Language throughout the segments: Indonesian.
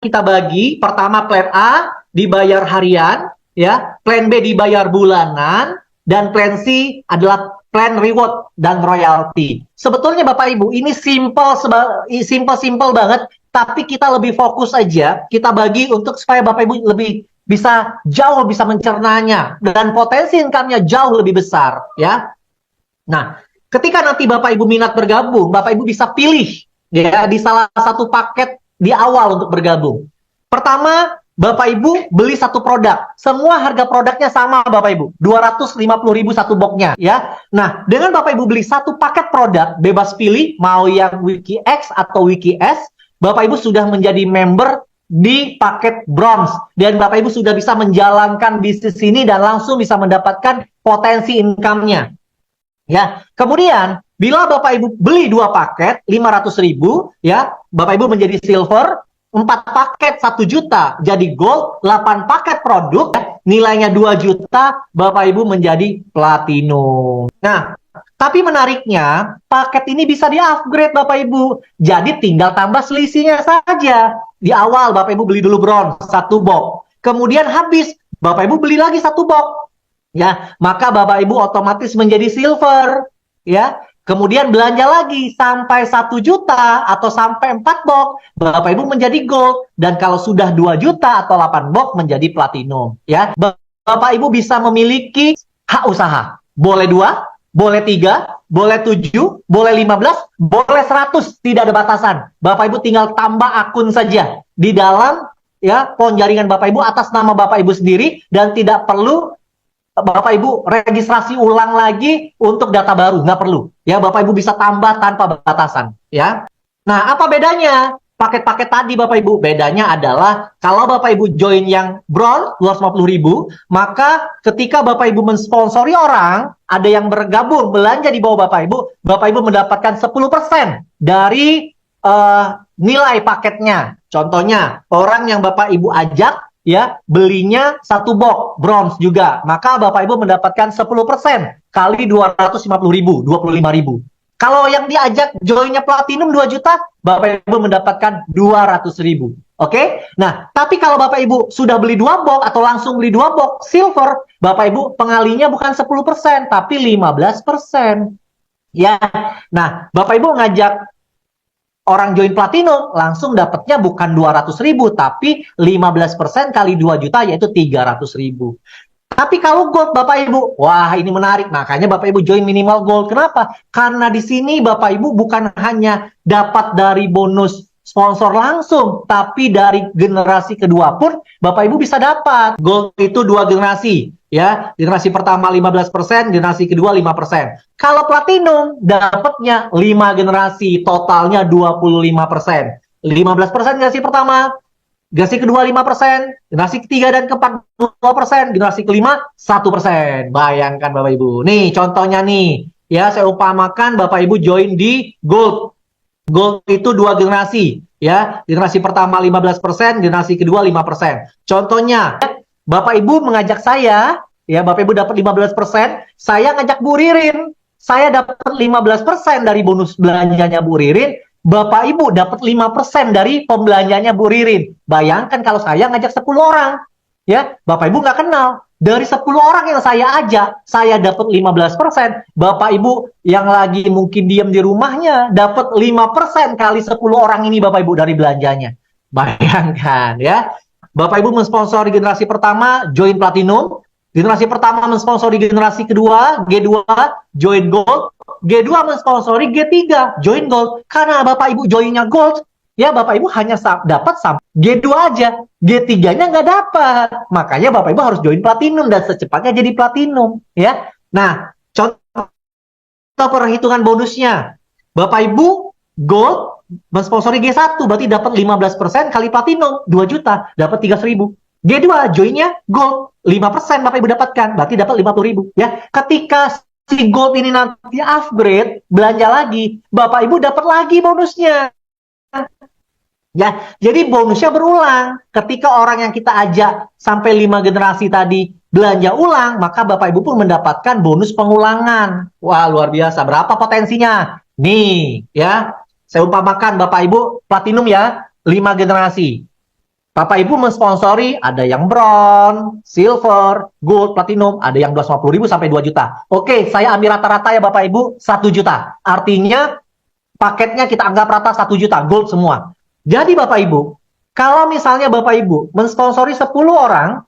kita bagi, pertama plan A dibayar harian, ya, plan B dibayar bulanan, dan plan C adalah plan reward dan royalty. Sebetulnya Bapak Ibu, ini simple banget, tapi kita lebih fokus aja, kita bagi untuk supaya Bapak Ibu lebih jauh bisa mencernanya, dan potensi income-nya jauh lebih besar, ya. Nah, ketika nanti Bapak Ibu minat bergabung, Bapak Ibu bisa pilih ya di salah satu paket di awal untuk bergabung. Pertama, Bapak Ibu beli satu produk. Semua harga produknya sama Bapak Ibu. 250.000 satu boxnya ya. Nah, dengan Bapak Ibu beli satu paket produk, bebas pilih mau yang Wiki X atau Wiki S, Bapak Ibu sudah menjadi member di paket bronze. Dan Bapak Ibu sudah bisa menjalankan bisnis ini dan langsung bisa mendapatkan potensi income-nya. Ya, kemudian bila Bapak Ibu beli 2 paket 500.000, ya, Bapak Ibu menjadi silver, 4 paket 1 juta jadi gold, 8 paket produk nilainya 2 juta, Bapak Ibu menjadi platinum. Nah, tapi menariknya paket ini bisa di-upgrade Bapak Ibu. Jadi tinggal tambah selisihnya saja. Di awal Bapak Ibu beli dulu bronze 1 box. Kemudian habis Bapak Ibu beli lagi 1 box. Ya, maka Bapak Ibu otomatis menjadi silver, ya. Kemudian belanja lagi sampai 1 juta atau sampai 4 box, Bapak Ibu menjadi gold. Dan kalau sudah 2 juta atau 8 box menjadi platinum, ya. Bapak Ibu bisa memiliki hak usaha. Boleh 2, boleh 3, boleh 7, boleh 15, boleh 100, tidak ada batasan. Bapak Ibu tinggal tambah akun saja di dalam ya pohon jaringan Bapak Ibu atas nama Bapak Ibu sendiri dan tidak perlu Bapak Ibu registrasi ulang lagi untuk data baru, nggak perlu. Ya, Bapak Ibu bisa tambah tanpa batasan. Ya. Nah, apa bedanya? Paket-paket tadi Bapak Ibu, bedanya adalah kalau Bapak Ibu join yang bronze 250.000, maka ketika Bapak Ibu mensponsori orang, ada yang bergabung belanja di bawah Bapak Ibu mendapatkan 10% dari nilai paketnya. Contohnya, orang yang Bapak Ibu ajak ya belinya 1 box bronze juga, maka Bapak Ibu mendapatkan 10% kali 250.000, 25.000. Kalau yang diajak joinnya platinum 2 juta, Bapak Ibu mendapatkan 200.000. Oke? Nah, tapi kalau Bapak Ibu sudah beli 2 box atau langsung beli 2 box silver, Bapak Ibu pengalinya bukan 10%, tapi 15%. Ya. Nah, Bapak Ibu ngajak orang join platinum langsung dapatnya bukan 200.000 tapi 15% kali 2 juta yaitu 300.000. Tapi kalau gold Bapak Ibu, wah ini menarik. Makanya Bapak Ibu join minimal gold. Kenapa? Karena di sini Bapak Ibu bukan hanya dapat dari bonus sponsor langsung, tapi dari generasi kedua pun Bapak Ibu bisa dapat. Gold itu 2 generasi. Ya, generasi pertama 15%, generasi kedua 5%. Kalau platinum dapatnya 5 generasi, totalnya 25%. 15% generasi pertama, generasi kedua 5%, generasi ketiga dan keempat 2%, generasi kelima 1%. Bayangkan Bapak Ibu. Nih contohnya nih, ya saya umpamakan Bapak Ibu join di gold. Gold itu 2 generasi, ya. Generasi pertama 15%, generasi kedua 5%. Contohnya, Bapak Ibu mengajak saya, ya Bapak Ibu dapat 15%, saya ngajak Bu Ririn, saya dapat 15% dari bonus belanjanya Bu Ririn, Bapak Ibu dapat 5% dari pembelanjanya Bu Ririn. Bayangkan kalau saya ngajak 10 orang, ya Bapak Ibu nggak kenal. Dari 10 orang yang saya ajak, saya dapat 15%. Bapak Ibu yang lagi mungkin diam di rumahnya, dapat 5% kali 10 orang ini Bapak Ibu dari belanjanya. Bayangkan ya. Bapak Ibu mensponsori generasi pertama, join platinum. Generasi pertama mensponsori generasi kedua, G2, join gold. G2 mensponsori G3, join gold. Karena Bapak Ibu joinnya gold, ya Bapak Ibu hanya dapat sampai G2 aja. G3-nya nggak dapat. Makanya Bapak Ibu harus join platinum dan secepatnya jadi platinum. Ya. Nah, contoh perhitungan bonusnya. Bapak Ibu gold mensponsori G1, berarti dapat 15% kali platinum, 2 juta, dapat 300.000. G2 joinnya gold, 5% Bapak Ibu dapatkan, berarti dapat 50.000. Ya. Ketika si gold ini nanti upgrade, belanja lagi, Bapak Ibu dapat lagi bonusnya. Ya, jadi bonusnya berulang. Ketika orang yang kita ajak sampai 5 generasi tadi belanja ulang, maka Bapak Ibu pun mendapatkan bonus pengulangan. Wah, luar biasa. Berapa potensinya? Nih, ya. Saya umpamakan Bapak Ibu platinum ya, 5 generasi. Bapak Ibu mensponsori, ada yang bronze, silver, gold, platinum, ada yang 250.000 sampai 2 juta. Oke, saya ambil rata-rata ya Bapak Ibu, 1 juta. Artinya paketnya kita anggap rata 1 juta, gold semua. Jadi Bapak Ibu, kalau misalnya Bapak Ibu mensponsori 10 orang,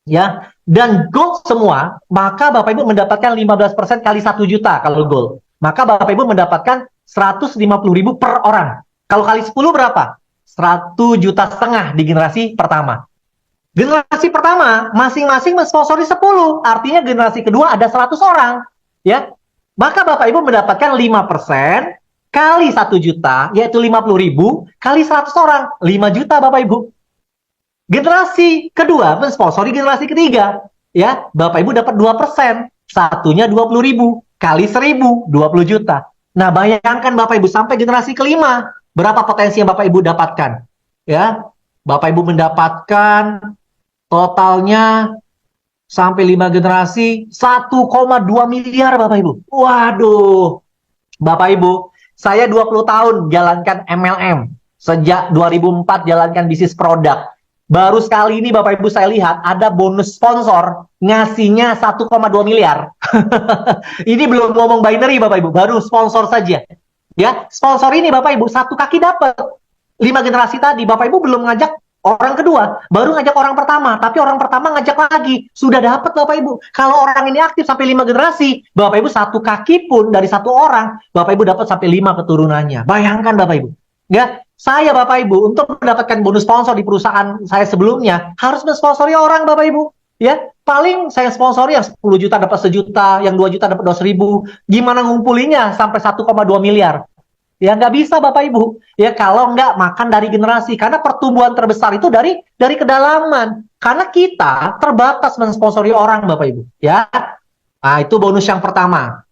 ya, dan gold semua, maka Bapak Ibu mendapatkan 15% kali 1 juta kalau gold. Maka Bapak Ibu mendapatkan 150.000 per orang. Kalau kali 10 berapa? 1,5 juta di generasi pertama. Generasi pertama, masing-masing mensponsori 10. Artinya generasi kedua ada 100 orang. Ya, maka Bapak Ibu mendapatkan 5% kali 1 juta, yaitu 50.000, kali 100 orang. 5 juta Bapak Ibu. Generasi kedua mensponsori generasi ketiga. Ya, Bapak Ibu dapat 2%. Satunya 20.000, kali 1.000, 20 juta. Nah, bayangkan Bapak Ibu sampai generasi kelima. Berapa potensi yang Bapak Ibu dapatkan? Ya, Bapak Ibu mendapatkan totalnya sampai 5 generasi 1,2 miliar Bapak Ibu. Waduh. Bapak Ibu, saya 20 tahun jalankan MLM. Sejak 2004 jalankan bisnis produk. Baru sekali ini Bapak Ibu saya lihat ada bonus sponsor ngasihnya 1,2 miliar. Ini belum ngomong binary Bapak Ibu, baru sponsor saja. Ya, sponsor ini Bapak Ibu satu kaki dapat 5 generasi tadi. Bapak Ibu belum ngajak orang kedua, baru ngajak orang pertama, tapi orang pertama ngajak lagi, sudah dapat Bapak Ibu. Kalau orang ini aktif sampai 5 generasi, Bapak Ibu satu kaki pun dari satu orang, Bapak Ibu dapat sampai 5 keturunannya. Bayangkan Bapak Ibu. Ya, saya Bapak Ibu untuk mendapatkan bonus sponsor di perusahaan saya sebelumnya harus mensponsori orang Bapak Ibu. Ya, paling saya sponsori yang 10 juta dapat 1 juta, yang 2 juta dapat 200.000. Gimana ngumpulinya sampai 1,2 miliar? Ya nggak bisa Bapak Ibu. Ya kalau nggak makan dari generasi. Karena pertumbuhan terbesar itu dari kedalaman. Karena kita terbatas mensponsori orang Bapak Ibu. Ya, nah itu bonus yang pertama.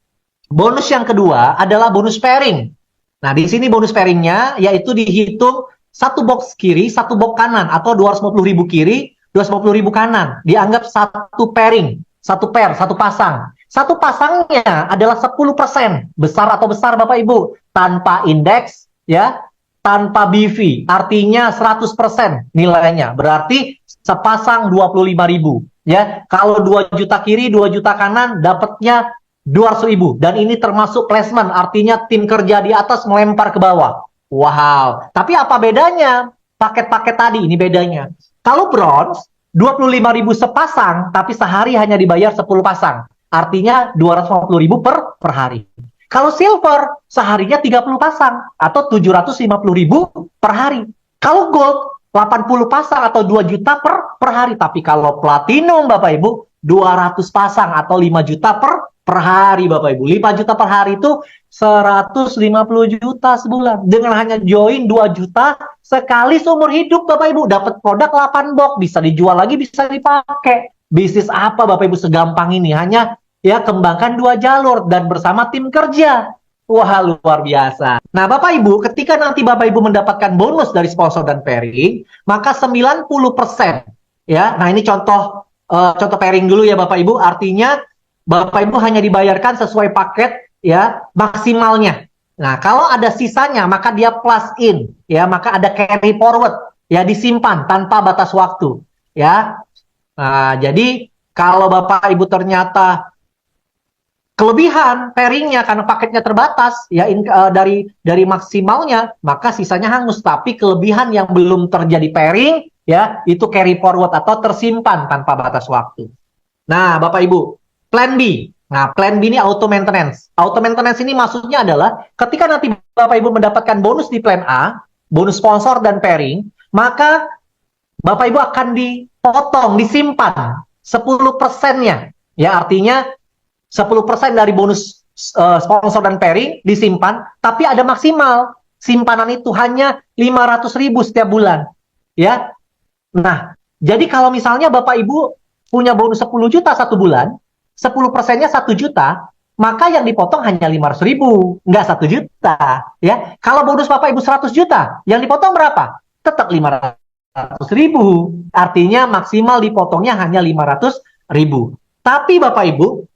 Bonus yang kedua adalah bonus pairing. Nah di sini bonus pairingnya yaitu dihitung satu box kiri, satu box kanan. Atau 250.000 kiri, 250.000 kanan. Dianggap satu pairing. Satu pair, satu pasang. Satu pasangnya adalah 10%. Besar atau besar Bapak Ibu. Tanpa indeks, ya, tanpa BV. Artinya 100% nilainya. Berarti sepasang 25.000. Ya, kalau 2 juta kiri, 2 juta kanan, dapatnya 200.000. Dan ini termasuk placement. Artinya tim kerja di atas melempar ke bawah. Wow. Tapi apa bedanya? Paket-paket tadi, ini bedanya. Kalau bronze, 25.000 sepasang, tapi sehari hanya dibayar 10 pasang. Artinya 250.000 per hari. Kalau silver, seharinya 30 pasang, atau 750.000 per hari. Kalau gold, 80 pasang atau 2 juta per hari. Tapi kalau platinum, Bapak Ibu, 200 pasang atau 5 juta per hari, Bapak Ibu. 5 juta per hari itu 150 juta sebulan. Dengan hanya join 2 juta sekali seumur hidup, Bapak Ibu. Dapat produk 8 box, bisa dijual lagi, bisa dipakai. Bisnis apa Bapak Ibu segampang ini? Hanya ya kembangkan 2 jalur dan bersama tim kerja. Wah, luar biasa. Nah, Bapak Ibu, ketika nanti Bapak Ibu mendapatkan bonus dari sponsor dan pairing, maka 90%, ya. Nah, ini contoh pairing dulu ya Bapak Ibu. Artinya Bapak Ibu hanya dibayarkan sesuai paket ya maksimalnya. Nah, kalau ada sisanya maka dia plus in, ya, maka ada carry forward, ya, disimpan tanpa batas waktu, ya. Nah, jadi kalau Bapak Ibu ternyata kelebihan pairingnya karena paketnya terbatas, ya, dari maksimalnya, maka sisanya hangus. Tapi kelebihan yang belum terjadi pairing, ya, itu carry forward atau tersimpan tanpa batas waktu. Nah, Bapak Ibu, plan B. Nah, plan B ini auto maintenance. Auto maintenance ini maksudnya adalah ketika nanti Bapak Ibu mendapatkan bonus di plan A, bonus sponsor dan pairing, maka Bapak Ibu akan dipotong, disimpan 10%-nya. Ya, artinya 10% dari bonus sponsor dan pairing disimpan, tapi ada maksimal. Simpanan itu hanya 500.000 setiap bulan. Ya. Nah, jadi kalau misalnya Bapak Ibu punya bonus 10 juta satu bulan, 10%-nya 1 juta, maka yang dipotong hanya 500.000, nggak 1 juta. Ya. Kalau bonus Bapak Ibu 100 juta, yang dipotong berapa? Tetap 500.000. Artinya maksimal dipotongnya hanya 500.000. Tapi Bapak Ibu,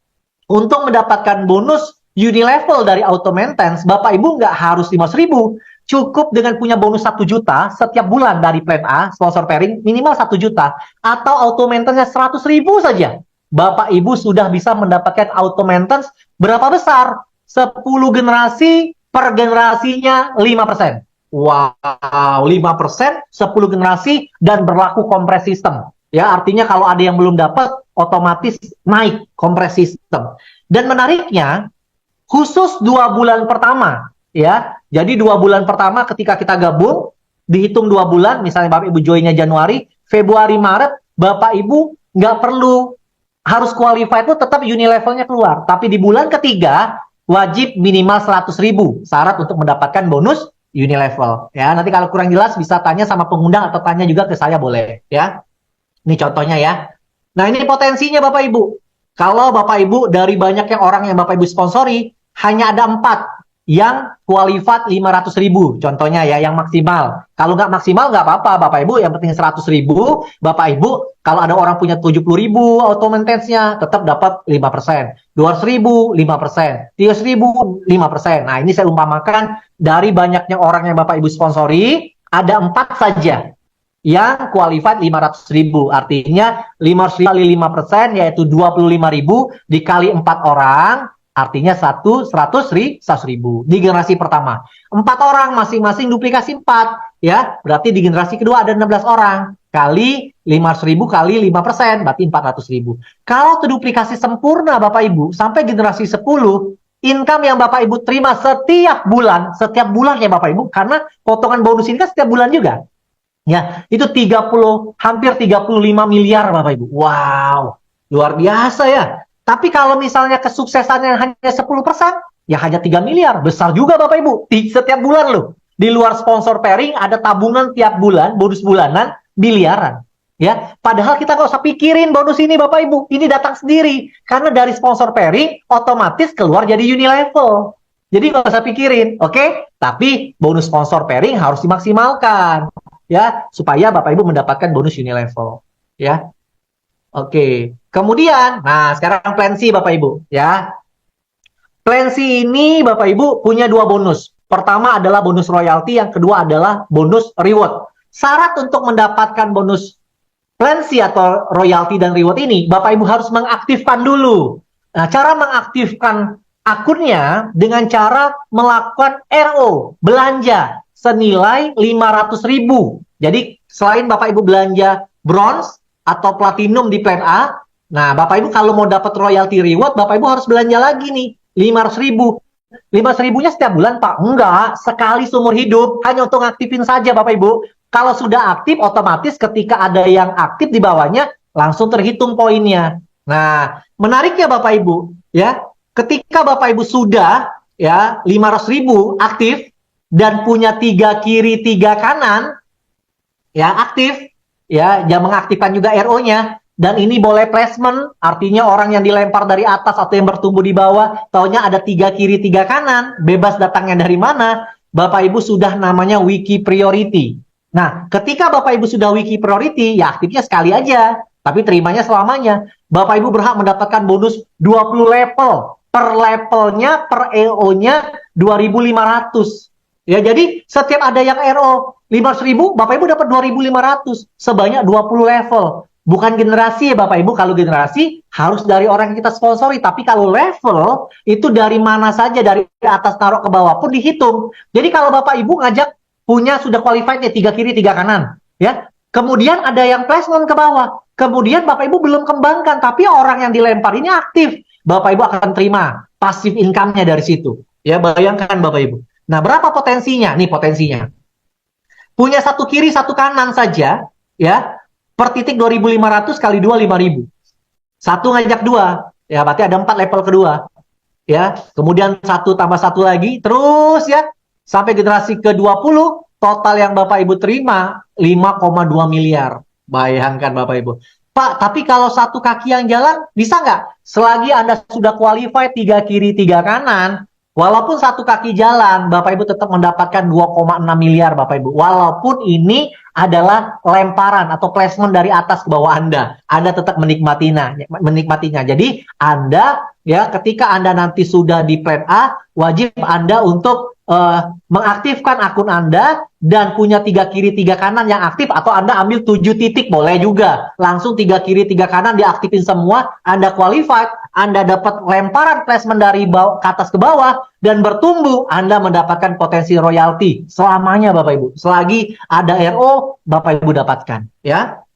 untuk mendapatkan bonus unilevel dari auto maintenance, Bapak Ibu nggak harus 500.000. cukup dengan punya bonus 1 juta setiap bulan dari plan A, sponsor pairing, minimal 1 juta, atau auto maintenance 100.000 saja. Bapak Ibu sudah bisa mendapatkan auto maintenance berapa besar? 10 generasi, per generasinya 5%. Wow, 5%, 10 generasi, dan berlaku kompres sistem. Ya, artinya kalau ada yang belum dapat, otomatis naik kompres sistem. Dan menariknya, khusus 2 bulan pertama, ya. Jadi 2 bulan pertama ketika kita gabung, dihitung 2 bulan, misalnya Bapak Ibu joinnya Januari, Februari, Maret, Bapak Ibu nggak perlu harus qualified itu tetap unilevelnya keluar. Tapi di bulan ketiga, wajib minimal 100.000 syarat untuk mendapatkan bonus unilevel. Ya, nanti kalau kurang jelas bisa tanya sama pengundang atau tanya juga ke saya boleh. Ya, ini contohnya ya. Nah, ini potensinya Bapak Ibu. Kalau Bapak Ibu dari banyak yang orang yang Bapak Ibu sponsori, hanya ada 4 yang qualified 500.000. Contohnya ya, yang maksimal. Kalau nggak maksimal nggak apa-apa Bapak Ibu, yang penting 100.000. Bapak Ibu, kalau ada orang punya 70.000 auto maintenance-nya, tetap dapat 5%. 200.000, 5%. 300.000, 5%. Nah, ini saya umpamakan dari banyaknya orang yang Bapak Ibu sponsori, ada 4 saja yang qualified 500.000. Artinya 500.000 kali 5%, yaitu 25.000 dikali 4 orang, artinya 100.000 di generasi pertama. 4 orang masing-masing duplikasi 4, ya. Berarti di generasi kedua ada 16 orang. Kali 500.000 kali 5%, berarti 400.000. Kalau terduplikasi sempurna Bapak Ibu, sampai generasi 10, income yang Bapak Ibu terima setiap bulan ya Bapak Ibu, karena potongan bonus ini kan setiap bulan juga. Ya, itu 30, hampir 35 miliar Bapak Ibu. Wow, luar biasa ya. Tapi kalau misalnya kesuksesannya hanya 10%, ya hanya 3 miliar. Besar juga Bapak Ibu. Setiap bulan loh. Di luar sponsor pairing ada tabungan tiap bulan, bonus bulanan, miliaran. Ya, padahal kita nggak usah pikirin bonus ini Bapak Ibu. Ini datang sendiri. Karena dari sponsor pairing, otomatis keluar jadi unilevel. Jadi nggak usah pikirin, oke? Tapi bonus sponsor pairing harus dimaksimalkan. Ya, supaya Bapak Ibu mendapatkan bonus unilevel. Ya. Oke, kemudian, nah sekarang plan C Bapak Ibu, ya. Plan C ini Bapak Ibu punya 2 bonus. Pertama adalah bonus royalti, yang kedua adalah bonus reward. Syarat untuk mendapatkan bonus plan C atau royalti dan reward ini, Bapak Ibu harus mengaktifkan dulu. Nah, cara mengaktifkan akunnya dengan cara melakukan RO, belanja senilai 500.000. Jadi, selain Bapak Ibu belanja bronze atau platinum di plan A, nah Bapak Ibu kalau mau dapat royalty reward, Bapak Ibu harus belanja lagi nih, 500.000. 500.000-nya setiap bulan, Pak? Enggak, sekali seumur hidup, hanya untuk ngaktifin saja Bapak Ibu. Kalau sudah aktif, otomatis ketika ada yang aktif di bawahnya, langsung terhitung poinnya. Nah, menariknya Bapak Ibu, ya, ketika Bapak Ibu sudah ya 500.000 aktif, dan punya 3 kiri 3 kanan, ya aktif, ya, jangan mengaktifkan juga RO-nya. Dan ini boleh placement, artinya orang yang dilempar dari atas atau yang bertumbuh di bawah, taunya ada 3 kiri 3 kanan, bebas datangnya dari mana, Bapak Ibu sudah namanya wiki priority. Nah, ketika Bapak Ibu sudah wiki priority, ya aktifnya sekali aja, tapi terimanya selamanya. Bapak Ibu berhak mendapatkan bonus 20 level, per levelnya, per EO-nya 2.500. Ya, jadi setiap ada yang RO 500.000, Bapak Ibu dapat 2.500 sebanyak 20 level. Bukan generasi ya Bapak Ibu, kalau generasi harus dari orang yang kita sponsori, tapi kalau level itu dari mana saja, dari atas taruh ke bawah pun dihitung. Jadi kalau Bapak Ibu ngajak punya sudah qualified nih 3 kiri 3 kanan, ya. Kemudian ada yang placement ke bawah. Kemudian Bapak Ibu belum kembangkan, tapi orang yang dilempar ini aktif. Bapak Ibu akan terima passive income-nya dari situ. Ya, bayangkan Bapak Ibu. Nah, berapa potensinya? Nih potensinya. Punya 1 kiri 1 kanan saja, ya. Per titik 2.500 kali 2, 5.000. 1 ngajak 2, ya berarti ada 4 level kedua. Ya, kemudian 1 tambah 1 lagi, terus ya, sampai generasi ke-20, total yang Bapak Ibu terima 5,2 miliar. Bayangkan Bapak Ibu. Pak, tapi kalau 1 kaki yang jalan, bisa nggak? Selagi Anda sudah qualified 3 kiri 3 kanan, walaupun 1 kaki jalan, Bapak Ibu tetap mendapatkan 2,6 miliar Bapak Ibu. Walaupun ini adalah lemparan atau placement dari atas ke bawah Anda. Anda tetap menikmatinya. Jadi Anda ya ketika Anda nanti sudah di plan A, wajib Anda untuk mengaktifkan akun Anda dan punya 3 kiri 3 kanan yang aktif, atau Anda ambil 7 titik boleh juga. Langsung 3 kiri 3 kanan diaktifin semua, Anda qualified, Anda dapat lemparan placement dari bawah ke atas ke bawah dan bertumbuh, Anda mendapatkan potensi royalti selamanya Bapak Ibu. Selagi ada RO, Bapak Ibu dapatkan ya.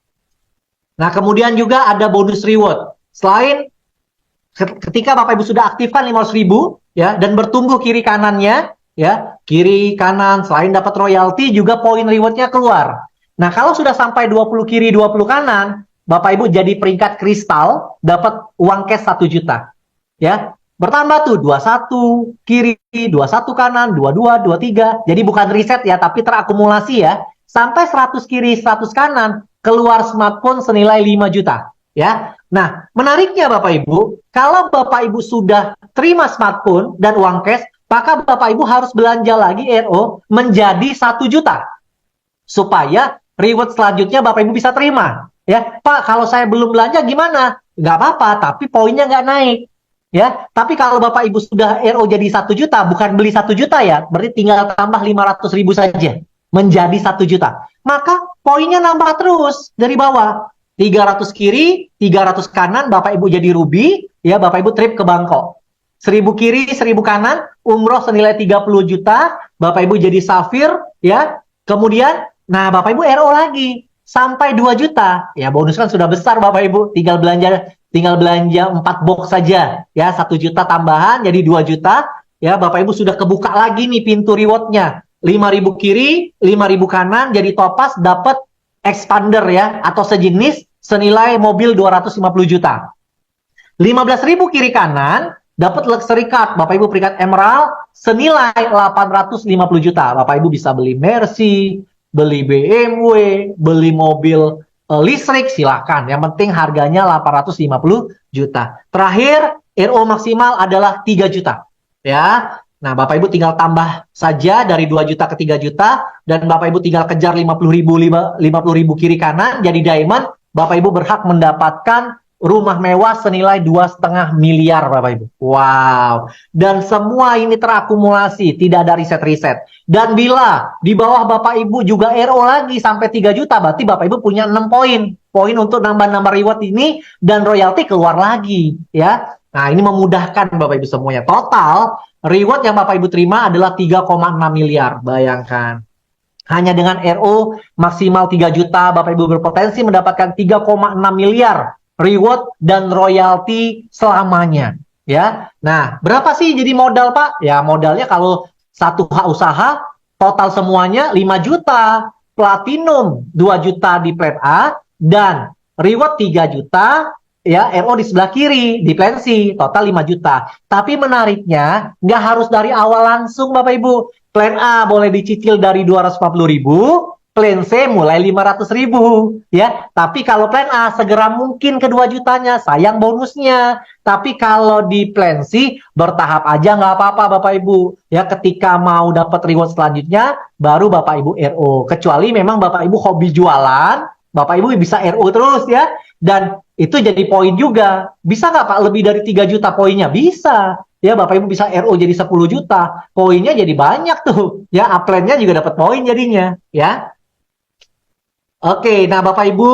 Nah, kemudian juga ada bonus reward. Selain ketika Bapak Ibu sudah aktifkan 500.000 ya dan bertumbuh kiri kanannya ya, kiri kanan, selain dapat royalti juga poin rewardnya keluar. Nah, kalau sudah sampai 20 kiri 20 kanan, Bapak Ibu jadi peringkat kristal, dapat uang cash 1 juta ya. Bertambah tuh 21 kiri, 21 kanan, 22, 23. Jadi bukan reset ya, tapi terakumulasi ya. Sampai 100 kiri, 100 kanan, keluar smartphone senilai 5 juta ya. Nah, menariknya Bapak Ibu, kalau Bapak Ibu sudah terima smartphone dan uang cash, maka Bapak Ibu harus belanja lagi RO menjadi 1 juta. Supaya reward selanjutnya Bapak Ibu bisa terima. Ya, Pak, kalau saya belum belanja gimana? Nggak apa-apa, tapi poinnya nggak naik. Ya, tapi kalau Bapak Ibu sudah RO jadi 1 juta, bukan beli 1 juta ya, berarti tinggal tambah 500.000 saja. Menjadi 1 juta. Maka poinnya nambah terus dari bawah. 300 kiri, 300 kanan, Bapak Ibu jadi ruby, ya Bapak Ibu trip ke Bangkok. 1000 kiri, 1000 kanan, umroh senilai 30 juta, Bapak Ibu jadi safir, ya. Kemudian, nah Bapak Ibu RO lagi, sampai 2 juta. Ya bonus kan sudah besar Bapak Ibu, tinggal belanja 4 box saja, ya 1 juta tambahan, jadi 2 juta, ya Bapak Ibu sudah kebuka lagi nih pintu rewardnya. 5.000 kiri, 5.000 kanan, jadi topas dapat expander ya, atau sejenis, senilai mobil 250 juta. 15.000 kiri kanan, dapat luxury card, Bapak Ibu peringkat emerald, senilai 850 juta. Bapak Ibu bisa beli Mercy, beli BMW, beli mobil listrik, silakan. Yang penting harganya 850 juta. Terakhir, RO maksimal adalah 3 juta. Ya, nah Bapak Ibu tinggal tambah saja dari 2 juta ke 3 juta, dan Bapak Ibu tinggal kejar 50.000 kiri kanan, jadi diamond. Bapak Ibu berhak mendapatkan rumah mewah senilai 2,5 miliar Bapak Ibu. Wow. Dan semua ini terakumulasi, tidak ada riset-riset. Dan bila di bawah Bapak Ibu juga RO lagi sampai 3 juta, berarti Bapak Ibu punya 6 poin. Poin untuk nambah-nambah reward ini, dan royalti keluar lagi. Ya. Nah, ini memudahkan Bapak Ibu semuanya. Total, reward yang Bapak Ibu terima adalah 3,6 miliar. Bayangkan. Hanya dengan RO maksimal 3 juta, Bapak Ibu berpotensi mendapatkan 3,6 miliar reward dan royalti selamanya. Ya, nah berapa sih jadi modal Pak? Ya modalnya kalau satu hak usaha total semuanya 5 juta, platinum 2 juta di plan A, dan reward 3 juta, ya RO di sebelah kiri di plan C, total 5 juta. Tapi menariknya nggak harus dari awal langsung Bapak Ibu. Plan A boleh dicicil dari 250.000, plan C mulai 500.000 ya. Tapi kalau plan A segera mungkin ke 2 jutanya, sayang bonusnya. Tapi kalau di plan C bertahap aja nggak apa-apa Bapak Ibu. Ya ketika mau dapat reward selanjutnya baru Bapak Ibu RO. Kecuali memang Bapak Ibu hobi jualan, Bapak Ibu bisa RO terus ya. Dan itu jadi poin juga. Bisa nggak Pak lebih dari 3 juta poinnya? Bisa. Ya Bapak Ibu bisa RO jadi 10 juta. Poinnya jadi banyak tuh. Ya upline-nya juga dapat poin jadinya. Ya. Oke, nah Bapak Ibu,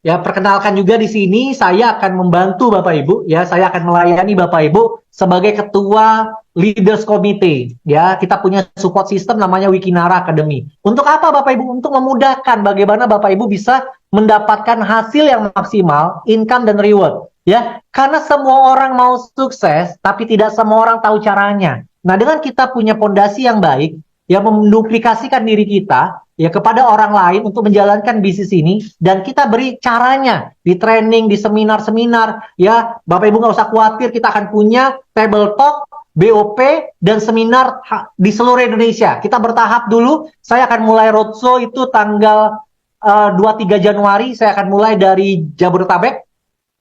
ya perkenalkan juga di sini saya akan membantu Bapak Ibu, ya saya akan melayani Bapak Ibu sebagai ketua Leaders Committee. Ya, kita punya support system namanya Wikinara Academy. Untuk apa Bapak Ibu? Untuk memudahkan bagaimana Bapak Ibu bisa mendapatkan hasil yang maksimal, income dan reward. Ya, karena semua orang mau sukses, tapi tidak semua orang tahu caranya. Nah, dengan kita punya fondasi yang baik, ya menduplikasikan diri kita ya kepada orang lain untuk menjalankan bisnis ini, dan kita beri caranya di training, di seminar-seminar ya. Bapak Ibu nggak usah khawatir, kita akan punya table talk, BOP, dan seminar di seluruh Indonesia. Kita bertahap dulu. Saya akan mulai roadshow itu tanggal 2-3 Januari. Saya akan mulai dari Jabodetabek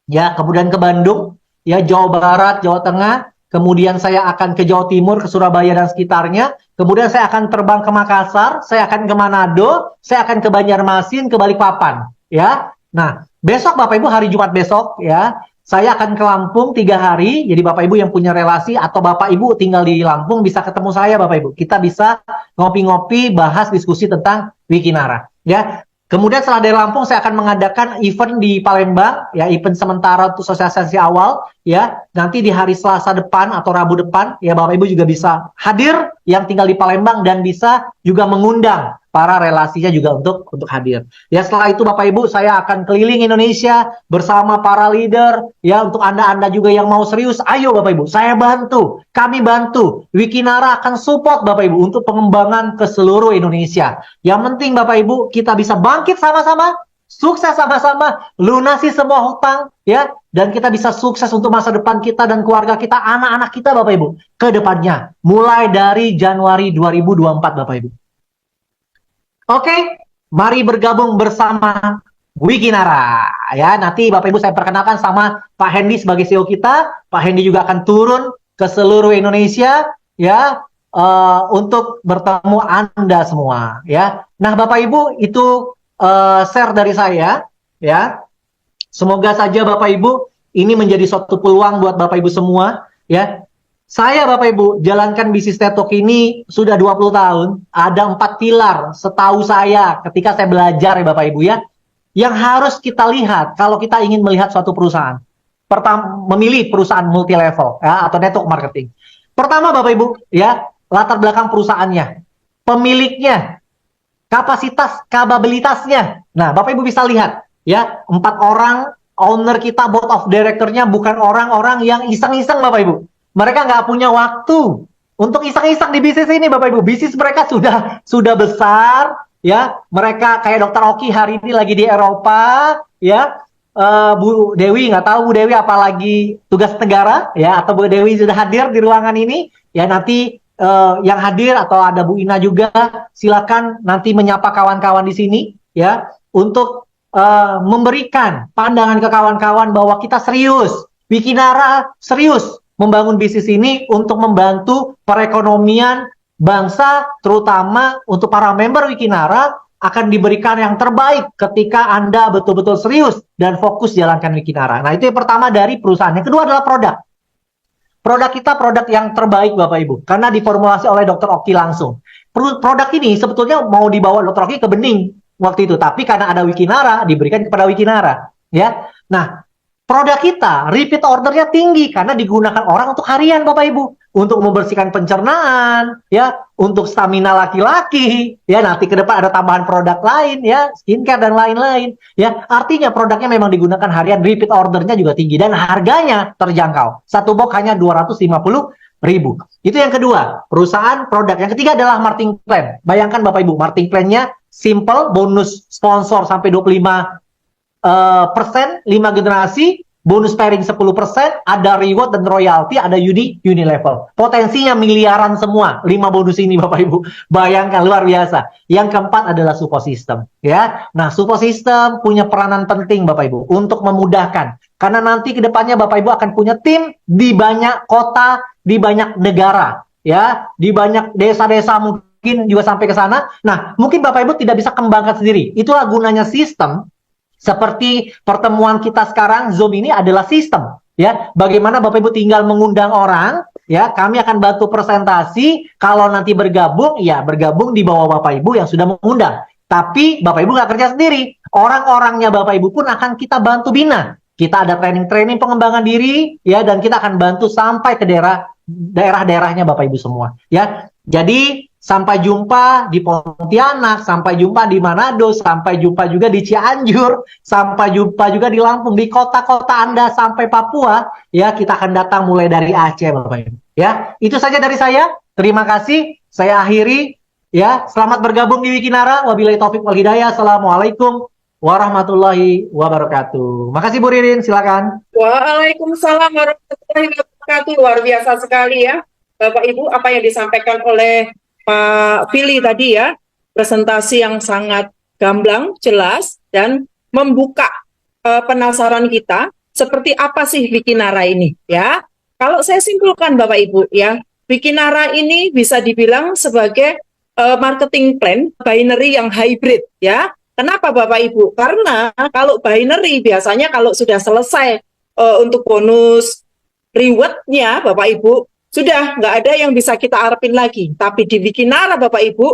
ya, kemudian ke Bandung ya, Jawa Barat, Jawa Tengah, kemudian saya akan ke Jawa Timur, ke Surabaya dan sekitarnya, kemudian saya akan terbang ke Makassar, saya akan ke Manado, saya akan ke Banjarmasin, ke Balikpapan, ya. Nah, besok Bapak Ibu hari Jumat besok, ya, saya akan ke Lampung 3 hari. Jadi Bapak Ibu yang punya relasi atau Bapak Ibu tinggal di Lampung bisa ketemu saya Bapak Ibu. Kita bisa ngopi-ngopi, bahas diskusi tentang Wikinara, ya. Kemudian setelah dari Lampung saya akan mengadakan event di Palembang, ya, event sementara untuk sosialisasi awal, ya. Nanti di hari Selasa depan atau Rabu depan, ya, Bapak Ibu juga bisa hadir yang tinggal di Palembang dan bisa juga mengundang para relasinya juga untuk hadir. Ya, setelah itu Bapak Ibu saya akan keliling Indonesia bersama para leader, ya. Untuk Anda-Anda juga yang mau serius, ayo Bapak Ibu, saya bantu, kami bantu. Wikinara akan support Bapak Ibu untuk pengembangan ke seluruh Indonesia. Yang penting Bapak Ibu kita bisa bangkit sama-sama, sukses sama-sama, lunasi semua hutang, ya, dan kita bisa sukses untuk masa depan kita dan keluarga kita, anak-anak kita Bapak Ibu, ke depannya, mulai dari Januari 2024 Bapak Ibu. Oke, mari bergabung bersama Wikinara. Ya, nanti Bapak Ibu saya perkenalkan sama Pak Hendy sebagai CEO kita. Pak Hendy juga akan turun ke seluruh Indonesia, ya, untuk bertemu Anda semua, ya. Nah, Bapak Ibu itu share dari saya, ya. Semoga saja Bapak Ibu ini menjadi suatu peluang buat Bapak Ibu semua, ya. Saya Bapak Ibu jalankan bisnis TED Talk ini sudah 20 tahun. Ada 4 pilar setahu saya ketika saya belajar ya Bapak Ibu, ya, yang harus kita lihat kalau kita ingin melihat suatu perusahaan. Pertama, memilih perusahaan multi level, ya, atau network marketing. Pertama Bapak Ibu, ya, latar belakang perusahaannya, pemiliknya, kapasitas, kapabilitasnya. Nah, Bapak Ibu bisa lihat, ya, 4 orang owner kita, board of director-nya bukan orang-orang yang iseng-iseng Bapak Ibu. Mereka nggak punya waktu untuk iseng-iseng di bisnis ini Bapak Ibu. Bisnis mereka sudah besar, ya. Mereka kayak Dokter Oki hari ini lagi di Eropa, ya. Bu Dewi, nggak tahu Bu Dewi apalagi tugas negara, ya, atau Bu Dewi sudah hadir di ruangan ini, ya. Nanti yang hadir atau ada Bu Ina juga, silakan nanti menyapa kawan-kawan di sini, ya, untuk memberikan pandangan ke kawan-kawan bahwa kita serius, Wikinara serius membangun bisnis ini untuk membantu perekonomian bangsa, terutama untuk para member Wikinara akan diberikan yang terbaik ketika Anda betul-betul serius dan fokus jalankan Wikinara. Nah, itu yang pertama dari perusahaan. Yang kedua adalah produk. Produk kita produk yang terbaik Bapak Ibu, karena diformulasi oleh Dr. Oki langsung. Produk ini sebetulnya mau dibawa Dr. Oki ke Bening waktu itu, tapi karena ada Wikinara diberikan kepada Wikinara, ya. Nah, produk kita repeat ordernya tinggi karena digunakan orang untuk harian Bapak Ibu, untuk membersihkan pencernaan, ya, untuk stamina laki-laki, ya, nanti ke depan ada tambahan produk lain, ya, skincare dan lain-lain, ya. Artinya produknya memang digunakan harian, repeat ordernya juga tinggi dan harganya terjangkau. Satu box hanya 250.000. Itu yang kedua, perusahaan produk. Yang ketiga adalah marketing plan. Bayangkan Bapak Ibu, marketing plan-nya simple, bonus sponsor sampai 25%, 5 generasi, bonus pairing 10%, ada reward dan royalty, ada Unilevel. Potensinya miliaran semua, 5 bonus ini Bapak Ibu. Bayangkan, luar biasa. Yang keempat adalah support system, ya. Nah, support system punya peranan penting Bapak Ibu untuk memudahkan. Karena nanti ke depannya Bapak Ibu akan punya tim di banyak kota, di banyak negara, ya, di banyak desa-desa mungkin juga sampai ke sana. Nah, mungkin Bapak Ibu tidak bisa kembangkan sendiri. Itulah gunanya sistem. Seperti pertemuan kita sekarang, Zoom ini adalah sistem, ya. Bagaimana Bapak Ibu tinggal mengundang orang, ya, kami akan bantu presentasi. Kalau nanti bergabung, ya, bergabung di bawah Bapak Ibu yang sudah mengundang. Tapi Bapak Ibu nggak kerja sendiri. Orang-orangnya Bapak Ibu pun akan kita bantu bina. Kita ada training-training pengembangan diri, ya, dan kita akan bantu sampai ke daerah-daerahnya Bapak Ibu semua, ya. Jadi sampai jumpa di Pontianak, sampai jumpa di Manado, sampai jumpa juga di Cianjur, sampai jumpa juga di Lampung, di kota-kota Anda sampai Papua, ya, kita akan datang mulai dari Aceh Bapak Ibu, ya. Itu saja dari saya. Terima kasih. Saya akhiri, ya. Selamat bergabung di Wikinara. Wabillahi taufik wal hidayah. Assalamualaikum warahmatullahi wabarakatuh. Makasih Bu Ririn, silakan. Waalaikumsalam warahmatullahi wabarakatuh. Luar biasa sekali ya, Bapak Ibu, apa yang disampaikan oleh Pak Fili tadi ya, presentasi yang sangat gamblang, jelas, dan membuka penasaran kita seperti apa sih Wikinara ini ya. Kalau saya simpulkan Bapak Ibu ya, Wikinara ini bisa dibilang sebagai marketing plan binary yang hybrid ya. Kenapa Bapak Ibu? Karena kalau binary biasanya kalau sudah selesai untuk bonus rewardnya Bapak Ibu, sudah nggak ada yang bisa kita harapin lagi. Tapi di Wikinara Bapak Ibu,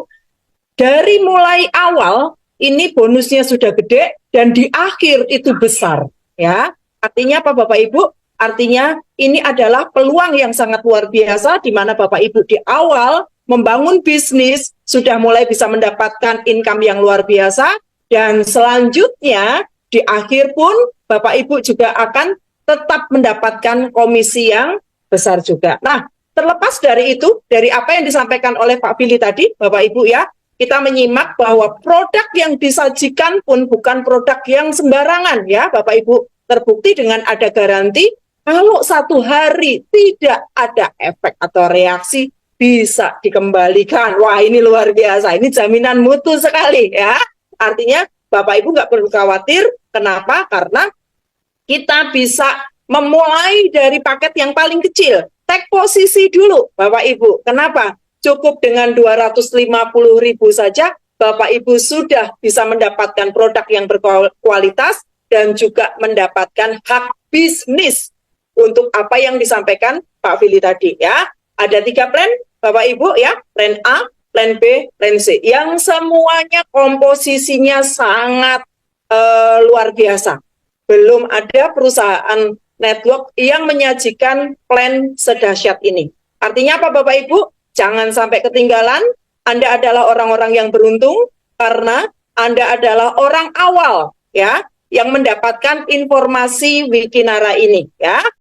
dari mulai awal ini bonusnya sudah gede dan di akhir itu besar ya. Artinya apa Bapak Ibu? Artinya ini adalah peluang yang sangat luar biasa di mana Bapak Ibu di awal membangun bisnis sudah mulai bisa mendapatkan income yang luar biasa dan selanjutnya di akhir pun Bapak Ibu juga akan tetap mendapatkan komisi yang besar juga. Nah, terlepas dari itu, dari apa yang disampaikan oleh Pak Billy tadi, Bapak Ibu ya, kita menyimak bahwa produk yang disajikan pun bukan produk yang sembarangan ya Bapak Ibu. Terbukti dengan ada garansi, kalau satu hari tidak ada efek atau reaksi, bisa dikembalikan. Wah, ini luar biasa. Ini jaminan mutu sekali ya. Artinya Bapak Ibu nggak perlu khawatir. Kenapa? Karena kita bisa memulai dari paket yang paling kecil. Take posisi dulu Bapak Ibu. Kenapa? Cukup dengan 250.000 saja, Bapak Ibu sudah bisa mendapatkan produk yang berkualitas dan juga mendapatkan hak bisnis untuk apa yang disampaikan Pak Billy tadi ya. Ada 3 plan Bapak Ibu ya, plan A, plan B, plan C. Yang semuanya komposisinya sangat luar biasa. Belum ada perusahaan network yang menyajikan plan sedahsyat ini. Artinya apa Bapak Ibu? Jangan sampai ketinggalan. Anda adalah orang-orang yang beruntung karena Anda adalah orang awal ya yang mendapatkan informasi Wikinara ini ya.